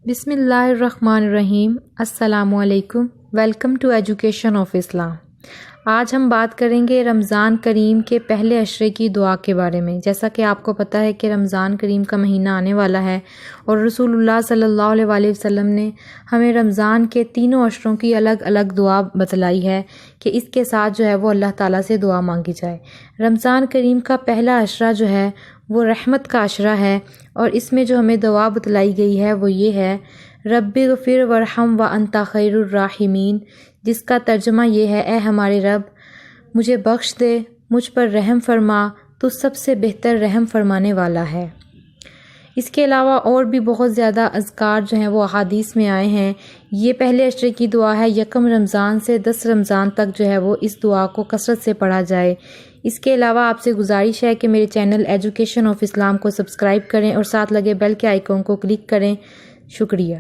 بسم اللہ الرحمن الرحیم۔ السلام علیکم۔ ویلکم ٹو ایجوکیشن آف اسلام۔ آج ہم بات کریں گے رمضان کریم کے پہلے عشرے کی دعا کے بارے میں۔ جیسا کہ آپ کو پتہ ہے کہ رمضان کریم کا مہینہ آنے والا ہے اور رسول اللہ صلی اللہ علیہ وسلم نے ہمیں رمضان کے تینوں عشروں کی الگ الگ دعا بتلائی ہے کہ اس کے ساتھ جو ہے وہ اللہ تعالیٰ سے دعا مانگی جائے۔ رمضان کریم کا پہلا عشرہ جو ہے وہ رحمت کا عشرہ ہے، اور اس میں جو ہمیں دعا بتلائی گئی ہے وہ یہ ہے، رب اغفر وارحم وانت خیر الراحمین، جس کا ترجمہ یہ ہے، اے ہمارے رب مجھے بخش دے، مجھ پر رحم فرما، تو سب سے بہتر رحم فرمانے والا ہے۔ اس کے علاوہ اور بھی بہت زیادہ اذکار جو ہیں وہ احادیث میں آئے ہیں۔ یہ پہلے عشرے کی دعا ہے، یکم رمضان سے 10 رمضان تک جو ہے وہ اس دعا کو کثرت سے پڑھا جائے۔ اس کے علاوہ آپ سے گزارش ہے کہ میرے چینل ایجوکیشن آف اسلام کو سبسکرائب کریں اور ساتھ لگے بیل کے آئیکن کو کلک کریں۔ شکریہ۔